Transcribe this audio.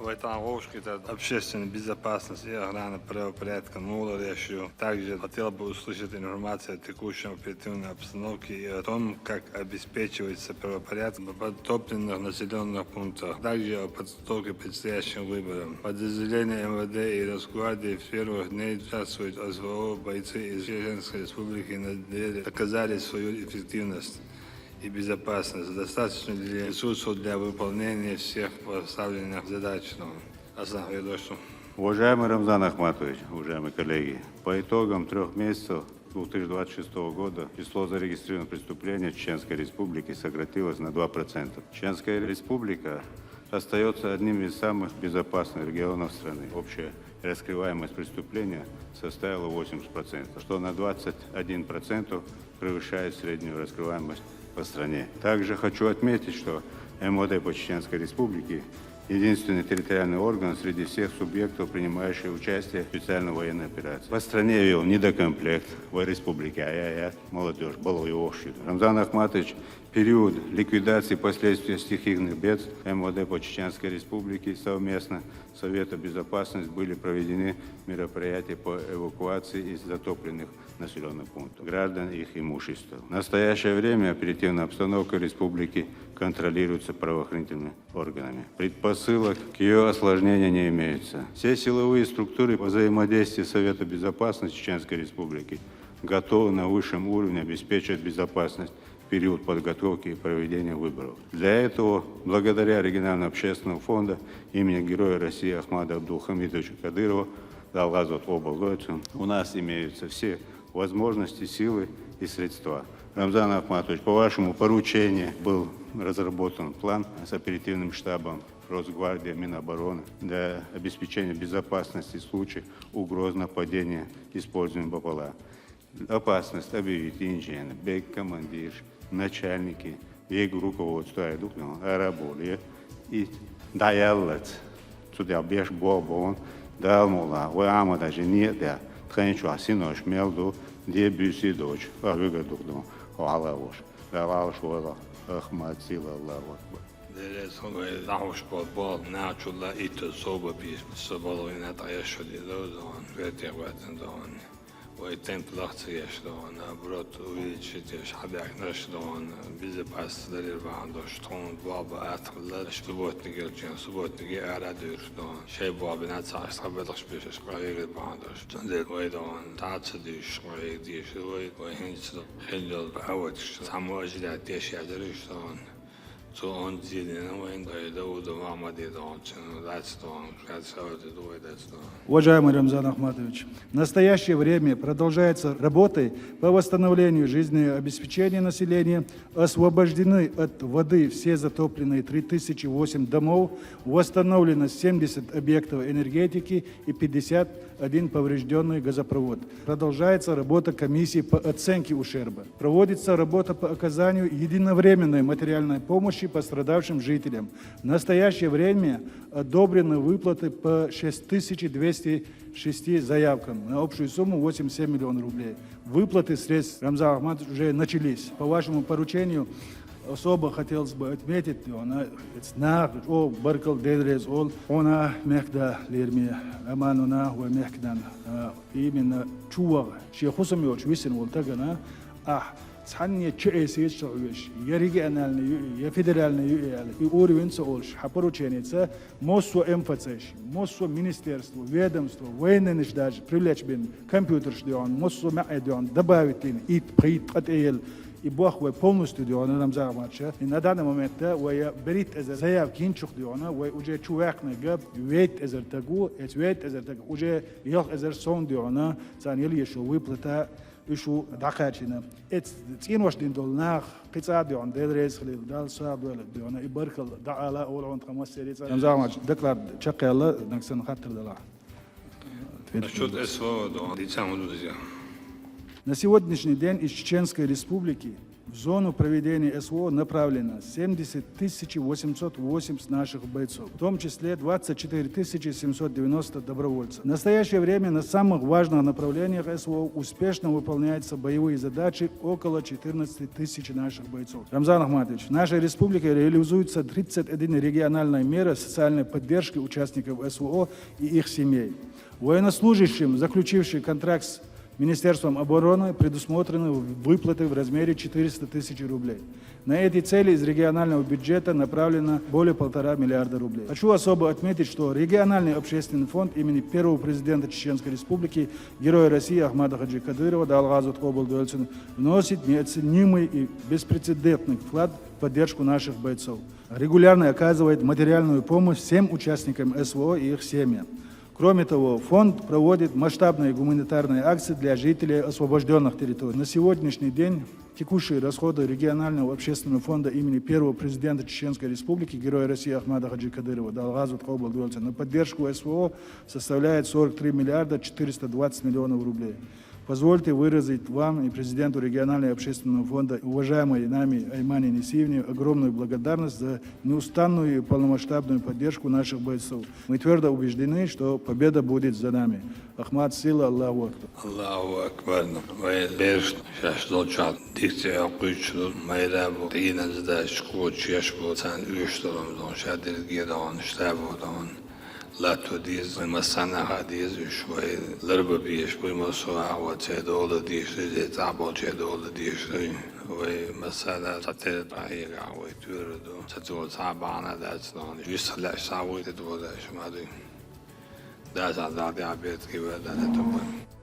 общественной безопасности и охраны правопорядка Муларящу. Также хотел бы услышать информацию о текущей оперативной обстановке и о том, как обеспечивается правопорядок в подтопленных населенных пунктах. Также о подготовке к предстоящим выборам. Подразделения МВД и Росгвардии в первых дней участвуют в СВО. Бойцы из Чеченской Республики на деле доказали свою эффективность и безопасность. Достаточно ли ресурсов для выполнения всех поставленных задач? Уважаемый Рамзан Ахматович, уважаемые коллеги, по итогам 3 месяцев 2026 года число зарегистрированных преступлений в Чеченской Республике сократилось на 2%. Чеченская Республика остается одним из самых безопасных регионов страны. Общая раскрываемость преступления составила 80%, что на 21% превышает среднюю раскрываемость по стране. Также хочу отметить, что МВД по Чеченской Республике единственный территориальный орган среди всех субъектов, принимающих участие в специальной военной операции. По стране вел недокомплект в республике, молодежь, балуевший. Рамзан Ахматович, период ликвидации последствий стихийных бедствий МВД по Чеченской Республике совместно с Советом Безопасности были проведены мероприятия по эвакуации из затопленных населенных пунктов граждан и их имущества. В настоящее время оперативная обстановка республики контролируется правоохранительными органами. Предпосылок к ее осложнению не имеется. Все силовые структуры по взаимодействию Совета Безопасности Чеченской Республики готовы на высшем уровне обеспечивать безопасность в период подготовки и проведения выборов. Для этого, благодаря региональному общественному фонду имени Героя России Ахмада Абдулхамидовича Кадырова, у нас имеются все возможности, силы и средства. Рамзан Ахматович, по вашему поручению был разработан план с оперативным штабом Росгвардии, Минобороны для обеспечения безопасности в случае угроз нападения использованием БПЛА. Опасность объявить инженер, бег командир, начальники, век руководства работы и даяллец. Сюда беш бобон, далмула, вы ама даже нет, да, тханчу асинош мелду, де бюси дочь, а выгоду, алавош, давалош вола, ахмад сила аллаху. Дерес хогой дауш бол начула ито соба пис соболовина таяшоди дозон, ветерватен дон. Ой, темп лахцияш дон, наоборот увеличить шабяк наш дон, безопасность дереван штон баба атхла, субботники лчин, субботники арадур дон, шей баба нацах сабелах спешиш قرير باندش، تنزل ويدون تعتصديش قرير ديش وي هنس خلل بعوتش، سامواج لا ديش يدرش دون. Уважаемый Рамзан Ахматович, в настоящее время продолжается работа по восстановлению жизнеобеспечения населения. Освобождены от воды все затопленные 3008 домов, восстановлено 70 объектов энергетики и 51 поврежденный газопровод. Продолжается работа комиссии по оценке ущерба. Проводится работа по оказанию единовременной материальной помощи пострадавшим жителям. В настоящее время одобрены выплаты по 6206 заявкам на общую сумму 87 миллионов рублей. Выплаты средств, Рамзан Ахматович, уже начались. По вашему поручению особо хотелось бы отметить, именно чува, шехусамиоч висен волтагана, ثانية شيء شعوش يرجعنا يفيدرالنا يورين سؤالش حبرو تشينيتسا موسو إمفتش موسو مينستيرستو ведомство военных даже привлечь бин компьютер что موسو معدون добавить ит прит отел и бог вы полностью диона нам замача и на данный момент вы берит из заявки инчух диона вы уже чувакна габ вейт из тагу вейт из тагу уже ёх из сон диона санели еще выплата وشو دقاتنا تين واش دين دول ناخ قصاد عند دريس خليل دال صاب ولا ديونا يبركل دعالا اول عند خمس سيريت نزام دكلار تشقي الله نكسن خاطر دلا насчет СВО, да, На сегодняшний день из Чеченской Республики В зону проведения СВО направлено 70 880 наших бойцов, в том числе 24 790 добровольцев. В настоящее время на самых важных направлениях СВО успешно выполняются боевые задачи около 14 тысяч наших бойцов. Рамзан Ахматович, в нашей республике реализуется 31 региональная мера социальной поддержки участников СВО и их семей. Военнослужащим, заключившим контракт с Министерством обороны, предусмотрены выплаты в размере 400 тысяч рублей. На эти цели из регионального бюджета направлено более 1,5 миллиарда рублей. Хочу особо отметить, что региональный общественный фонд имени первого президента Чеченской Республики, Героя России Ахмата Хаджи Кадырова Далгазу Тхобалдуэльцину вносит неоценимый и беспрецедентный вклад в поддержку наших бойцов. Регулярно оказывает материальную помощь всем участникам СВО и их семьям. Кроме того, фонд проводит масштабные гуманитарные акции для жителей освобожденных территорий. На сегодняшний день текущие расходы регионального общественного фонда имени первого президента Чеченской Республики, Героя России Ахмата Хаджи Кадырова Далгазу Тхобалдуэльцина на поддержку СВО составляет 43 миллиарда 420 миллионов рублей. Позвольте выразить вам и президенту регионального общественного фонда, уважаемой нами Аймане Несиевне, огромную благодарность за неустанную и полномасштабную поддержку наших бойцов. Мы твердо убеждены, что победа будет за нами. Ахмат, сила, Аллаху Акбар. Allahu Akbar. Ve bir şaşlıca dikte akıçlı mayrabu dinazda şkuç yaşbu sen uyuşturumdan şadir gidan işlebudan. لا توديز مسنا هاديز شوي لربا بيش بي مسوا وتدول ديش تعبوا تدول ديش ومسنا تتل بعيرا ويتوردو تدول صعبانا داتنا يسلع صاوي تدول شمالي داس عذاب عبيد كي ولا تبون